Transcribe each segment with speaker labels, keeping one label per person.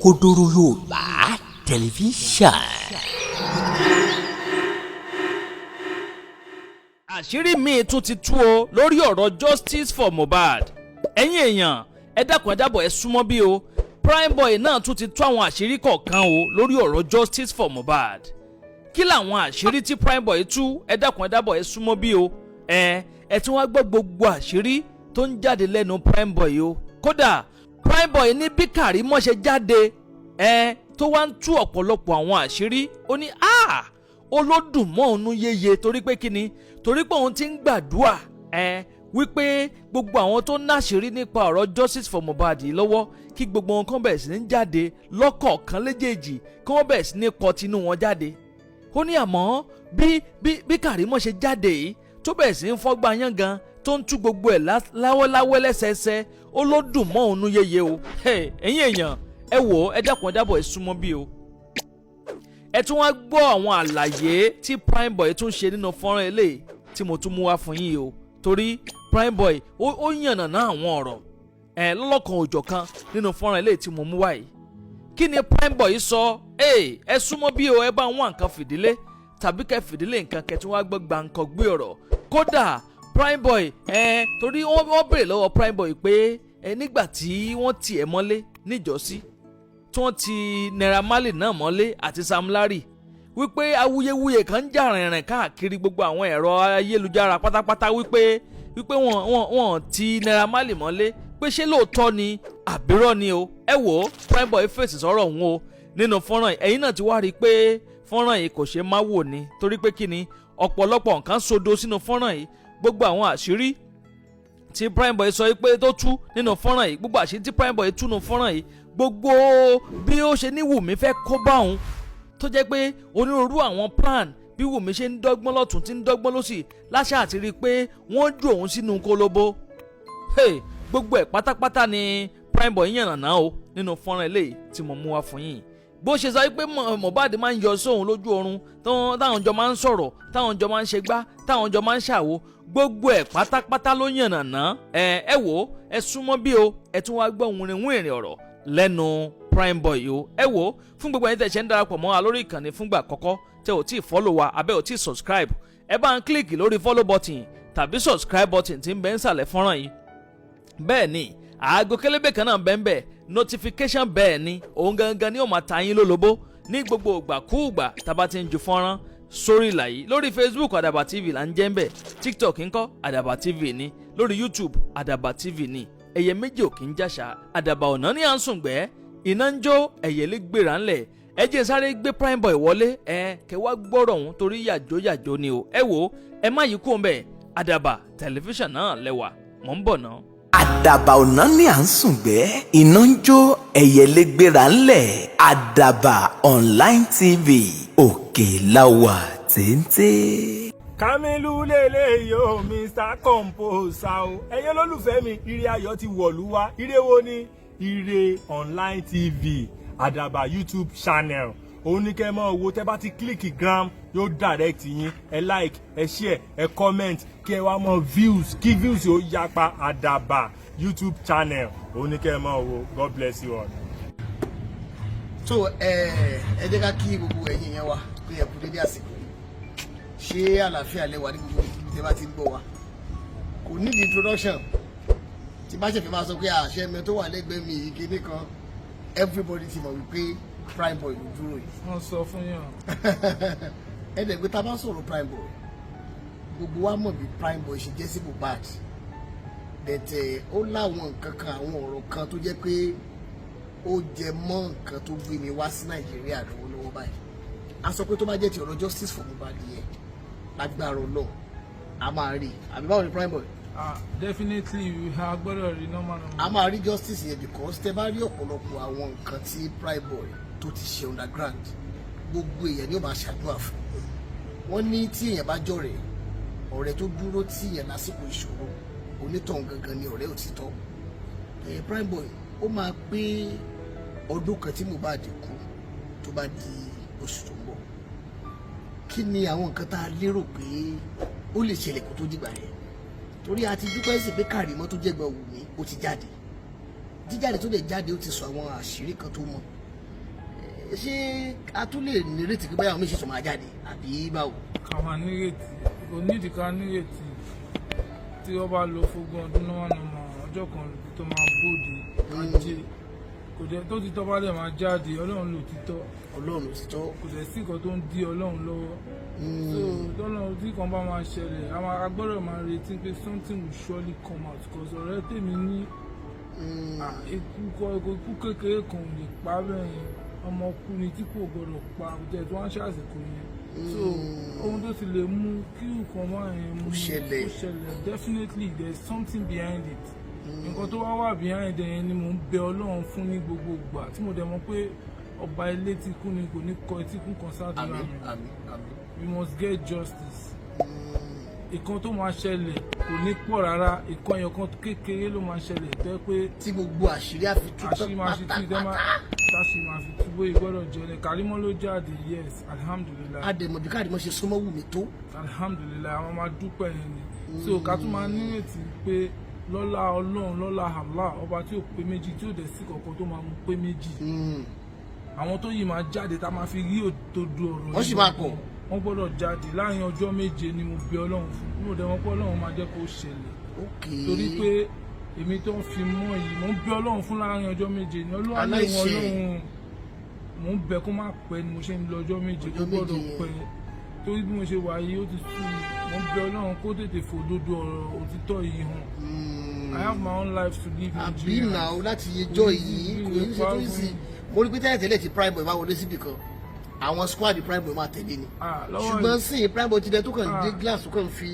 Speaker 1: Òkodoro Yorùbá tẹlifíṣàn.
Speaker 2: àṣírí míì tún ti tú o lórí ọ̀rọ̀ justice for Mohbad. ẹ̀yin èèyàn ẹ dákun ẹ dábọ̀ ẹ súnmọ́ bí o. Primeboy náà tún ti tú àwọn àṣírí kọ̀ọ̀kan o lórí ọ̀rọ̀ justice for Mohbad. kí làwọn àṣírí tí Primeboy tú? ẹ dákun ẹ dábọ̀ ẹ súnmọ́ bí o. ẹ tún wá gbọ́ gbogbo àṣírí tó ń jáde lẹ́nu Primeboy o. kódà Primeboy ní bí Kàrímọ́ ṣe jáde tó wá ń tú ọ̀pọ̀lọpọ̀ àwọn àṣírí. ó ní olódùn mọ́ òun yéye torí pé kíni, torí pé òun ti ń gbàdúrà wípé gbogbo àwọn tó ń náṣírí nípa ọ̀rọ̀ justice for Mohbad yìí lọ́wọ́ kí gbogbo wọn kàn bẹ̀rẹ̀ sí ní jáde lọ́kọ̀ọ̀kan léjèèjì kí wọ́n bẹ̀rẹ̀ sí ní kọ tinú wọn jáde. ó ní àmọ́ bí Kàrímọ́ ṣe jáde yìí tó bẹ̀rẹ̀ sí ní fọ́gbà yángàn tó ń tú gbogbo ẹ̀ láwẹ́láwẹ́ lẹ́sẹẹsẹ olódùn mọ́ òun yéye o. ẹ̀yin èèyàn ẹ wò ó, ẹ dákun ẹ dábọ̀ ẹ súnmọ́ bí o. ẹ tún wá gbọ́ àwọn àlàyé tí Primeboy tún ṣe nínú fọ́nrán eléyìí tí mo tún mú wá fún yín o. torí Primeboy ó yànnàná àwọn ọ̀rọ̀ lọ́lọ́kan òjọ̀kan nínú fọ́nrán eléyìí tí mo mú wá yìí. kí ni Primeboy sọ? ẹ súnmọ́ bí o, ẹ bá wọn nǹkan fìdílé tàbí kẹ́ fìdílé nǹkan kẹ́ tí wọ́n á gbọ́ gbàǹkan gbé ọ̀rọ̀. kódà Primeboy torí wọ́n béèrè lọ́wọ́ Primeboy pé nígbà tí wọ́n tì ẹ́ mọ́lé níjọ́sí tí wọ́n ti Naira Marley náà mọ́lé àti Sam Larry wípé awuyewuye kan ń jà rìnrìn káàkiri gbogbo àwọn ẹ̀rọ ayélujára pátápátá wípé wọ́n ti Naira Marley mọ́lé pé ṣé lóòótọ́ ni àbírọ́ ni o. ẹ wò ó, Primeboy fèsì sọ̀rọ̀ òun o nínú fọ́nrán yìí. ẹ̀yin náà ti wá rí i pé fọ́nrán yìí kò ṣe má wò ni torí pé kí ni ọ̀pọ̀lọpọ̀ nǹkan sodo sínú fọ́nrán yìí. gbogbo àwọn àṣírí tí Primeboy sọ pé tó tú nínú fọ́nrán yìí, gbogbo àṣírí tí Primeboy tú nínú fọ́nrán yìí, gbogbo bí ó ṣe ní Wùmí fẹ́ kó bá òun tó jẹ́ pé onírúurú àwọn plan bí Wùmí ṣe ń dọ́gbọ́n lọ́tún tí ń dọ́gbọ́n lọ́sì láṣà àti rí i pé wọ́n jù òun sínú kólóbó. gbogbo ẹ̀ pátápátá ni Primeboy yànnàná o nínú fọ́nrán eléyìí tí mo mú wá fún yín. bó ṣe sọ pé Mohbad máa ń yọ sóhun lójú oorun táwọn jọ máa ń sọ̀rọ̀ táwọn jọ máa ń ṣe gbá táwọn jọ máa ń ṣàwo, gbogbo ẹ̀ pátápátá ló yànnàná. ẹ wò ó, ẹ súnmọ́ bí o, ẹ tún wá gbọ́ wìrìwìrì ọ̀rọ̀ lẹ́nu Primeboy o. ẹ wò ó, fún gbogbo ẹ̀yin tẹ́ ṣe ń darapọ̀ mọ́ wa lórí ìkànnì fúngbà àkọ́kọ́ tẹ́ ò tí ì follow wa abẹ́ ò tí ì subscribe, ẹ bá ń kílíkì lórí follow button tàbí subscribe button tí ń bẹ ń sàlẹ̀ fọ́nrán yìí. bẹ́ẹ̀ ni aago kélébé kan náà bẹ́ẹ̀ notification bẹ́ẹ̀ ni òun gangan ni ó máa ta yín lólobó ní gbogbo ìgbàkúùgbà tá bá ti ń ju fọ́nrán sórí ìlà yìí. lórí Facebook Àdàbà TV là ń jẹ́ ń bẹ̀, TikTok ńkọ́ Àdàbà TV ni, lórí YouTube Àdàbà TV ni. ẹyẹ méjì ò kì í jàṣà, àdàbà ọ̀nà ní à ń sùn gbẹ́, iná ń jó ẹyẹ lè gbéra ńlẹ̀. ẹ jẹ́ sáré gbé Primeboy wọlé kẹ́ wá gbọ́rọ̀ ọ̀hún torí yàjó ni o. ẹ wò ó, ẹ má yí kúrò ńbẹ̀, Àdàbà tẹlifíṣàn náà lẹ́wà, mò ń bọ̀ náà.
Speaker 1: Àdàbà ọ̀nà ní à ń sùn gbẹ́, iná ń jó ẹyẹ lè gbéra ńlẹ̀. Àdàbà online TV òkè láwà téńté.
Speaker 3: Kamilu lele yo Mr. Composer o. ẹ̀yin olólùfẹ́ mi, ire ayọ̀ ti wọ̀lú wá. ire wo ni? Ire online TV Àdàbà YouTube channel. òun ní kẹ́ mọ́ owó tẹ́ bá ti kílìkì gram yóò direct yín. ẹ like, ẹ share, ẹ comment kí ẹ wá mọ views, kí views yóò yapa. Àdàbà YouTube channel òun ní kẹ́ mọ́ owó. God bless you all.
Speaker 4: So ẹ jẹ́ ká kí gbogbo ẹ̀yin yẹn wá pé ẹ kú dédé àsìkò. ṣé àlàáfíà lẹ wà ní gbogbo tí ẹ bá ti ń gbọ́ wa? kò ní introduction tí bá ṣẹ̀fẹ̀ máa sọ pé àṣẹ mi tó wà lẹ́gbẹ̀ẹ́ mi yìí kíní kan, everybody ti mọ̀ wípé Primeboy ló dúró yìí.
Speaker 3: wọ́n sọ fún yàn.
Speaker 4: ẹ̀ẹ́dẹ̀gbẹ́ tá a bá sọ̀rọ̀ Primeboy, gbogbo wa mọ̀ bí Primeboy ṣe jẹ́ sí Mohbad. bẹ̀tẹ̀ ó láwọn nǹkan kan, àwọn ọ̀rọ̀ kan tó jẹ́ pé ó jẹ mọ́ nǹkan tó gbé mi wá sí Nàìjíríà lọ́wọ́lọ́wọ́ báyìí. a sọ pé tó bá jẹ́ ti ọ̀rọ̀ justice for Mohbad yẹn lágbára Ọlọ́run a máa rí, àbí báwo ni Primeboy?
Speaker 3: Definitely we have gbọ́dọ̀ rí normal.
Speaker 4: a máa rí justice yẹn because tẹ bá rí ọ̀pọ̀lọpọ̀ àwọn nǹkan tí Primeboy tó ti ṣe underground, gbogbo èèyàn ni ó máa ṣàdúrà fún. wọ́n ní tí èèyàn bá jọ̀rẹ́, ọ̀rẹ́ tó dúró tí èèyàn lásìkò ìṣòro, onítọ̀hún gangan ni ọ̀rẹ́ òtítọ́. Primeboy ó máa pé ọdún kan tí Mohbad kú tó bá di oṣù tó ń bọ̀. kí ni àwọn nǹkan tá a lérò pé ó lè ṣẹlẹ̀ kó tó dìgbà yẹn? torí a ti dúpẹ́ sí pé Kàrímọ́ tó jẹ́gbọ́n Wùmí ó ti jáde. jíjáde tó lè jáde ó ti sọ àwọn àṣírí kan tó mọ̀. ṣé a tún lè nírètí pé báyà omi ṣe tó máa jáde àbí báwo.
Speaker 5: ká máa nírètí kò nídìí ká nírètí tí wọ́n bá lo fógún ọdún náà ọjọ́ kan tó máa bòde ajé kò dẹ̀ tó ti tọ́ bá dẹ̀ máa jáde ọlọ́run ló ti tọ́ kò dẹ̀ sí nǹkan tó ń dí ọlọ́run lọ́wọ́ so tọ́lọ́run tí kan bá máa ṣẹlẹ̀ a gbọ́dọ̀ máa retí pé something will surely come out because ọ̀rẹ́ tèmi ní ikú kékeré kan ò lè pa bẹ́ẹ̀ ọmọ kú ni tí kò gbọ́dọ̀ pa ọjọ́ tí wọ́n ṣàṣìkò yẹn so ohun tó ti lè mú kí nǹkan máa yẹn mú ṣẹlẹ̀ definitely there is something behind it nǹkan tó wá behind ẹ̀ ni mò ń bẹ ọlọ́run fún ní gbogbo ìgbà tí mo dẹ̀ mọ̀ pé ọba ilé tí kú ni kò ní kọ etí kún kan sáàdúrà mi we must get justice ìkan tó máa ṣẹlẹ̀ kò ní pọ̀ rárá ìkan ẹ̀yọ̀kan kékeré ló máa ṣẹlẹ̀ tó yẹ pé
Speaker 4: tí gbogbo àṣírí àfitú
Speaker 5: táṣì máa fi túbọ̀ ìgbọ́dọ̀ jẹlẹ̀ Kàrímọ́ ló jáde yes alhamdulilayi
Speaker 4: àdèmọ̀bí Kàrímọ́ ṣe súnmọ́ wù mí tó
Speaker 5: alhamdulilayi àwọn máa dúpẹ́ yẹn ni so ká tún máa nírètí pé lọ́lá ọlọ́run lọ́lá Allah ọba tí ò pé méjì tí ò dẹ̀ sí kankan tó máa mú pé méjì àwọn tó yìí máa jáde tá máa fi rí òdodo ọ̀rọ̀
Speaker 4: wọ́n sì máa pọ̀
Speaker 5: wọ́n gbọ́dọ̀ jáde láàrin ọjọ́ méje ni mo bẹ ọlọ́run fún mi ò dẹ̀ mọ̀ pé ọlọ́run máa jẹ́ kó ṣẹlẹ̀ torí pé èmi tó ń fi mọ́ yìí mo ń bẹ ọlọ́run fún láàrin ọjọ́ méje ni ọlọ́run mo ń bẹ kó má pẹ́ ni mo ṣe ń lọ ọjọ́ méje kó gbọ́dọ̀ pẹ́ torí bí mo ṣe wà yìí ó ti sú mi mo ń bẹ ọlọ́run kó tètè fòdodo ọ̀rọ̀ òtítọ́ yìí hàn I have my own life to live in Nigeria.
Speaker 4: àbí náà láti yẹjọ́ yìí kò ní ṣe tó ń sìn mo rí pé tẹ́lẹ̀ tí Prime Boy máa wọlé síbì kan àwọn squad Prime Boy máa tẹ̀lé ni ṣùgbọ́n sí Prime Boy ti dẹ tó kàn dé glass tó kàn fi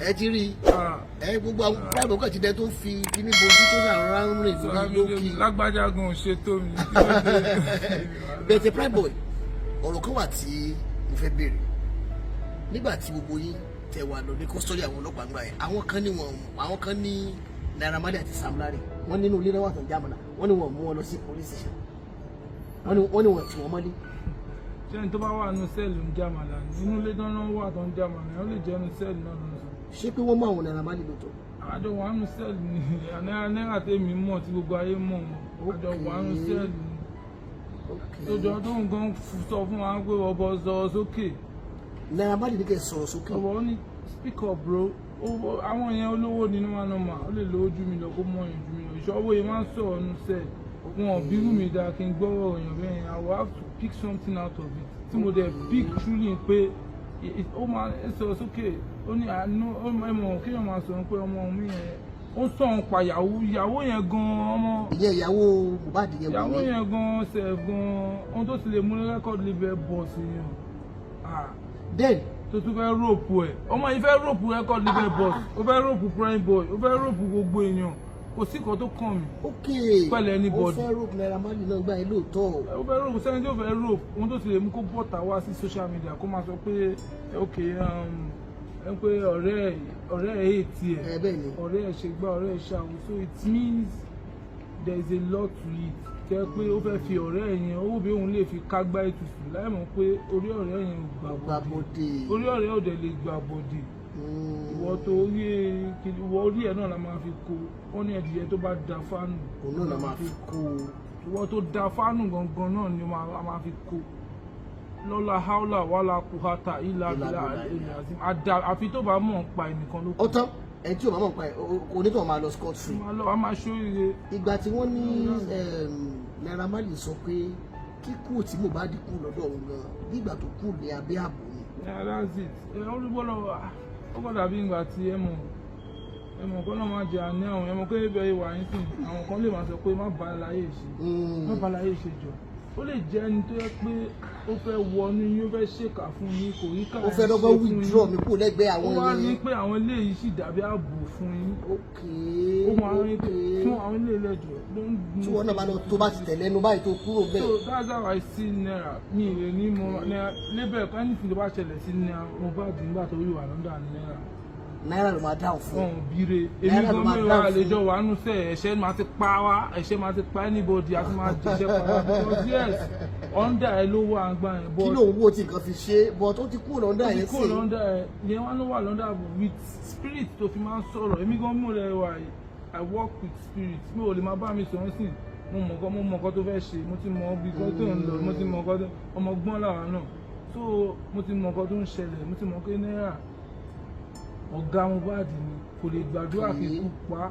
Speaker 4: ẹ ti rí ẹ gbogbo àwọn Prime Boy kàn ti dẹ tó fi kíní bojú tó sàrà ń rìn lórí lókè.
Speaker 5: lágbájá gan ṣe tó mi.
Speaker 4: bẹ́ẹ̀ tẹ Prime Boy ọ̀rọ̀ kan wà tí mo fẹ́ béèrè nígbà tí gbogbo yín tẹ wà lọ ní kọ́sítọ́rì àwọn ọlọ́pàá gbà yẹn àwọn kan ní Naira Marley àti Sam Larry wọ́n nínú ilé náà wà tó ń jámọ̀nà wọ́n ní wọ́n mú wọn lọ sí police station wọ́n ní wọ́n tì wọ́n mọ́lé.
Speaker 5: sẹ́ni tó bá wà nínú sẹ́ẹ̀lì ń jámọ̀nà inú ilé dáná wà tó ń jámọ̀nà ó lè jẹ́ nínú sẹ́ẹ̀lì náà lọ́nà.
Speaker 4: ṣé pé wọ́n mú àwọn Naira Marley lóòótọ́.
Speaker 5: àjọ wà nínú sẹ́ẹ̀lì ni náírà tèmi mọ̀ tí gbogbo ayé mọ̀ àjọ wà nínú sẹ́ẹ̀lì ni lójó tó ń gan sọ fún wa pé ọbọ sọ sókè.
Speaker 4: Naira Marley ní kẹ́ sọ̀rọ̀ sókè.
Speaker 5: ọbọ ó ní speak up bro àwọn yẹn olówó nínú wa náà mà ó lè lo ojú mi lọ kó mọ ìjú mi lọ ìṣọwọ́ yẹn máa ń sọ̀rọ̀ nù sẹ́ẹ̀ wọn ò bírú mi dáa kí n gbọ́rọ̀ èèyàn bẹ́ẹ̀ yẹn I will have to pick something out of it tí mo dẹ̀ pick truly pé ó máa sọ̀rọ̀ sókè ó ní àánú ẹ̀mọ̀ kéèyàn máa sọ̀rọ̀ pé ọmọ mi yẹn ó sọ̀rọ̀ pa ìyàwó yẹn gan-an ọmọ.
Speaker 4: ìyẹn ìyàwó Mohbad yẹn wò ní.
Speaker 5: ìyàwó yẹn gan-an ṣe gan-an ohun tó ti lè mú rẹ́kọ̀dì lè bẹ́ẹ̀ bọ̀ sí yàn.
Speaker 4: then
Speaker 5: tó tún fẹ́ rọ́ọ̀pù ẹ̀ ọmọ yìí fẹ́ rọ́ọ̀pù rẹ́kọ̀dì lè bẹ́ẹ̀ bọ̀ sí ó fẹ́ rọ́ọ̀pù Prime Boy ó fẹ́ rọ́ọ̀pù gbogbo èèyàn kò sí kan tó kàn mí. pẹ̀lẹ́ ní bọ́ọ̀dì.
Speaker 4: ó fẹ́ rọ́ọ̀pù Naira Marley náà gbá yín lóòótọ́.
Speaker 5: ó fẹ́ rọ́ọ̀pù sẹ́ni tó fẹ́ rọ́ọ̀pù ohun tó ti lè mú kó bọ́ta wá sí social media kó máa sọ pé ok pé ọ̀rẹ́ ẹ̀ tiẹ̀ ọ̀rẹ́ ẹ̀ ṣe gbá ọ̀rẹ́ ẹ̀ ṣàwọn so it means there is a lot to it kẹ́ pé ó fẹ́ fi ọ̀rẹ́ ẹ̀ yẹn owó bí òun lè fi kágbá ètùtù láì mọ̀ pé orí ọ̀rẹ́ yẹn ò gbà bọ́dé orí ọ̀rẹ́ ò dẹ̀ lè gbà bọ́dé ìwọ tó orí ẹ̀ náà la máa fi kó ó ní ẹ̀dìyẹ tó bá da fánù
Speaker 4: òun náà la máa fi kó
Speaker 5: ìwọ tó da fánù gangan náà ni a máa fi kó lọ́la haúlà wàhálà kùhátà ìlà àdá àfi tó bá mọ̀ ń pa ẹnìkan ló kù.
Speaker 4: ó tán ẹni tí ò bá mọ̀ ń pa ẹ̀ onítọ̀ máa lọ scot free.
Speaker 5: a máa ṣóríire.
Speaker 4: ìgbà tí wọ́n ní Naira Marley sọ pé kíkú tí Mohbad kú lọ́dọ̀ òun gan nígbà tó kú ní abẹ́ ààbò ni.
Speaker 5: that's it olúbọ́lọ́ ó kọ́ dàbí ìgbà tí ẹ mọ̀ kọ́ náà máa jẹ àní àwọn ẹmọ pé bẹ́ẹ̀ wà ní sìn àwọn kan lè máa sọ pé má ba láyé ṣe jọ ó lè jẹ́ ẹni tó yẹ pé ó fẹ́ wọnú yín ó fẹ́ ṣèkà fún yín kò rí káà
Speaker 4: ó fẹ́ lọ́gbọ́n withdraw mi kúrò lẹ́gbẹ̀ẹ́ àwọn
Speaker 5: yẹn ó wá ní pé àwọn eléyìí sì dàbí ààbò fún yín ó máa ń fún àwọn eléyìí lẹ́jọ́ ló ń gun
Speaker 4: tí wọ́n náà bá lọ tó bá ti tẹ̀lé ẹnu báyìí tó kúrò bẹ́ẹ̀.
Speaker 5: so that's how I see Naira mi ìrè ní mo lébẹ̀ ẹ̀kọ́ anything tó bá ṣẹlẹ̀ sí Mohbad nígbà tó wíwà lọ́dọ̀ Naira
Speaker 4: Naira ló máa dáhùn fún
Speaker 5: bire èmi gan mẹ́wàá àlejò wà nù sẹ́ ẹ̀ṣẹ̀ máa ti pa wá ẹ̀ṣẹ̀ máa ti pa anybody àti máa jẹ́ṣẹ́ padà because yes ọ̀ndà ẹ̀ ló wà àgbà yẹn.
Speaker 4: kí ló ń wo tí nǹkan fi ṣe but ó ti kúrò lọ́ndà yẹn sí. ó ti kúrò
Speaker 5: lọ́ndà yẹn yẹn wá ló wà lọ́ndà with spirit tó fi máa ń sọ̀rọ̀ èmi gan mú rẹ̀ wà I work with spirit mi ò lè máa bá mi sọ̀rọ̀ sí mo mọ̀ nǹkan tó fẹ́ ṣe mo ti mọ̀ bí kan tó ń lọ mo ti mọ̀ nǹkan tó ọmọ gbọ́n làwa náà so mo ti mọ̀ nǹkan tó ń ṣẹlẹ̀ mo ti mọ̀ pé náírà ọ̀gá Mohbad ni kò lè gbàdúrà kí ikú pa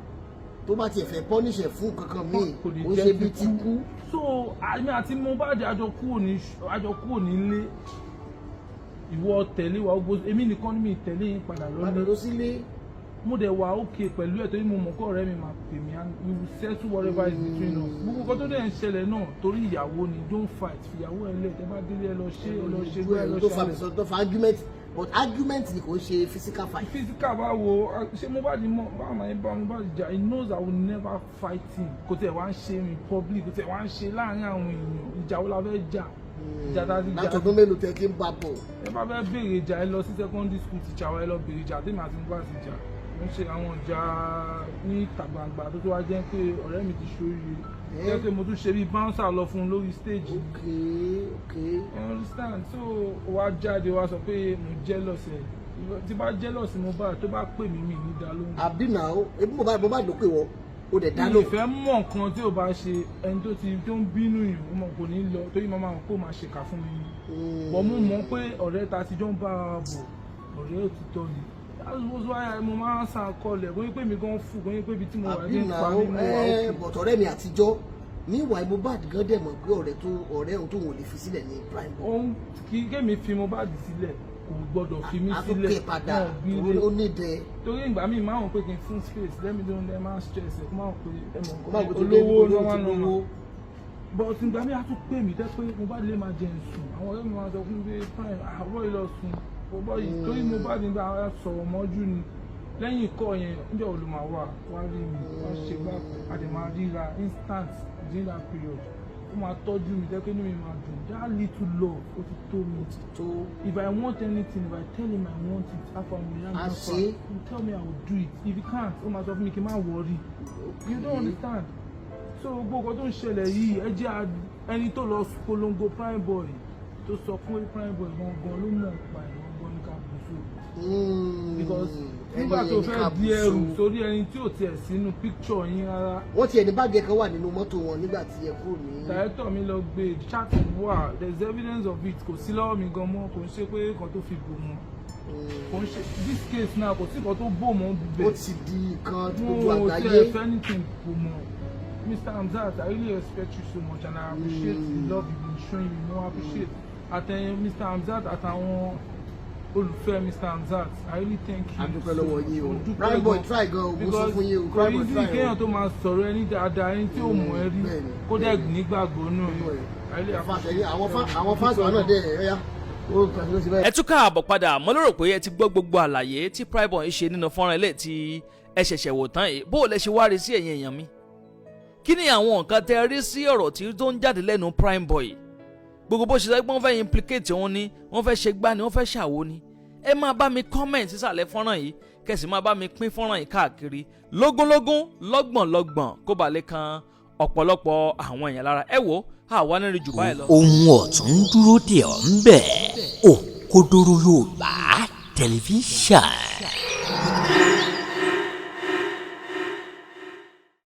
Speaker 4: tó bá tiẹ̀ fẹ́ pọ́níṣẹ̀ fún kankan míì ó ṣe bí ti kú.
Speaker 5: so àmì àti Mohbad àjọ kúrò nílé ìwọ tẹ̀lé wa gbogbo èmi nìkan ní mi tẹ̀lé yín padà
Speaker 4: lọ sílé.
Speaker 5: mo dẹ̀ wà okay pẹ̀lú ẹ̀ torí mo mọ̀ kọ́ ọ̀rẹ́ mi máa pè mí and we will settle whatever is between us. gbogbo nǹkan tó dẹ̀ ń ṣẹlẹ̀ náà torí ìyàwó ni don't fight fìyàwó ẹ̀ lẹ̀ tẹ́ bá délé ẹ lọ ṣe gbé ẹ lọ ṣe.
Speaker 4: tó fa argument but argument ni kò ṣe physical fight.
Speaker 5: physical báwo ṣé Mohbad mọ̀ báwo máa ń bá Mohbad jà he knows I will never fight him kò tẹ̀ wá ń ṣe in public kò tẹ̀ wá ń ṣe láàrin àwọn èèyàn ìjà wo la fẹ́ jà.
Speaker 4: látọ̀dún mélòó tẹ kí n bá bọ̀.
Speaker 5: ẹ bá fẹ́ béèrè ìjà ẹ lọ sí secondary school teacher wa ẹ lọ béèrè ìjà tèmi àti Mohbad ti jà wọ́n ṣe àwọn ìjà ní ìta gbangba tó wá jẹ́ pé ọ̀rẹ́ mi ti ṣoríire jẹ́ pé mo tún ṣe bí bouncer lọ fún un lórí stage.
Speaker 4: okay.
Speaker 5: I understand so wá jáde wá sọ pé mo jealous ẹ tí bá jealous Mohbad tó bá pè mí mi ní dá lóhùn.
Speaker 4: àbí náà ebi Mohbad ló pè wọ́n ó dẹ̀ dá lóhùn.
Speaker 5: ìfẹ́ mọ̀ nǹkan tí ò bá ṣe ẹni tó ń bínú yìí mo kò ní lọ torí màmá àwọn kò máa ṣèkà fún mi. bọ̀ mo mọ̀ pé ọ̀rẹ́ ta ti jọ ń bá a bọ̀ ọ̀rẹ́ òtítọ́ ni. That's why mo máa ń san akọlẹ̀ bóyá pé mi gan fún bóyá pé ibi tí mo wà ní ìpa mi mo wà òkè.
Speaker 4: bọ̀tọ̀ ọ̀rẹ́ mi àtijọ́ níwà Mohbad gan dẹ̀ mọ̀ pé ọ̀rẹ́ òun tó wò lè fi sílẹ̀ ní prime boy.
Speaker 5: òun kì í kémi fi Mohbad sílẹ̀ kò gbọ́dọ̀ fi mí sílẹ̀
Speaker 4: àtúnkè padà ó ní dẹ.
Speaker 5: torí ìgbà míì máa ń pè kí n fún space lẹ́mi tó ń lẹ́ máa stress ẹ̀ kó máa ń pè olówó lọ́wọ́ but ìgbà míì á tún pè mí tẹ́ pé Mohbad lè máa jẹun sùn àwọn ọ̀rẹ́ mi máa sọ fún mi pé prime àbọ̀ ìlọ sùn bọ́ yìí torí Mohbad nígbà ara sọ̀rọ̀ mọ́jú ni lẹ́yìn ikọ̀ yẹn níjọ́ olùmọ̀ wá rí mi wá ṣe gbà àti máa ríra instant during that period ó máa tọ́jú mi tẹ́kẹ́ ní mi máa dùn that little love ó ti tó mi tó if I want anything if I tell him I want it after mi yan nafa he tell me I will do it if he can't ó máa sọ fún mi kí n má worry you don't understand so gbogbo tó ń ṣẹlẹ̀ yìí ẹ jẹ́ ẹni tó lọ polongo prime boy tó sọ fún prime boy gangan ló mọ̀ pa ẹ̀ because nígbà tó fẹ́ di ẹrù sórí ẹni tí ò tiẹ̀ sínú picture yín rárá.
Speaker 4: wọ́n ti ẹni báàgì kan wà nínú mọ́tò wọn nígbà tí ẹ kúrò ní.
Speaker 5: director mi lọ gbé chat wà there is evidence of it kò sí lọ́wọ́ mi gan mọ́ kò ń ṣe pé kan tó fi bò mọ́ kò ń ṣe this case now kò sí kan tó bò mọ́ bíbẹ̀.
Speaker 4: ó ti di nǹkan gbogbo àgbáyé.
Speaker 5: mo ò tẹ́ ẹ fẹ́ anything bò mọ́ Mr. Hamzat I really respect you so much and I appreciate the love you been showing me mo appreciate àtẹ̀yìn Mr. Hamzat àtàwọn olùfẹ́ Mr. Hamzat I really thank you.
Speaker 4: adúpẹ́ lọ́wọ́ yín o prime boy try gan o mo sọ fún yín o prime boy try o.
Speaker 5: because kéèyàn tó máa sọ̀rọ̀ ẹni dáadáa ẹni tí ò mọ̀ ẹ́ rí kó dẹ̀ nígbàgbọ́ náà
Speaker 4: àwọn fans wa náà dẹ̀ ẹ̀yà.
Speaker 2: ẹ tún káàbọ̀ padà mo lérò pé ẹ ti gbọ́ gbogbo àlàyé tí prime boy ṣe nínú fọ́nrán ilé tí ẹ ṣẹ̀ṣẹ̀ wò tán yìí bó o lẹ ṣe wá rí sí ẹ̀yin èèyàn mi kí ni àwọn nǹkan tẹ́ rí sí ọ̀rọ̀ tí tó ń jáde lẹ́nu prime boy gbogbo bó ṣe sọ pé wọ́n fẹ́ implicate òun ni wọ́n fẹ́ ṣe gbá ni wọ́n fẹ́ ṣàwo ni ẹ máa bá mi comment sísàlẹ̀ fọ́nrán yìí kẹ̀sì máa bá mi pín fọ́nrán yìí káàkiri lógúnlógún lọ́gbọ̀nlọ́gbọ̀n kó ba lè kan ọ̀pọ̀lọpọ̀ àwọn èèyàn lára ẹ wo àwa ní rí jù báyìí lọ.
Speaker 1: ohun ọ̀tún ń dúró dè ọ́ ń bẹ̀ Òkodoro Yorùbá tẹlifíṣàn.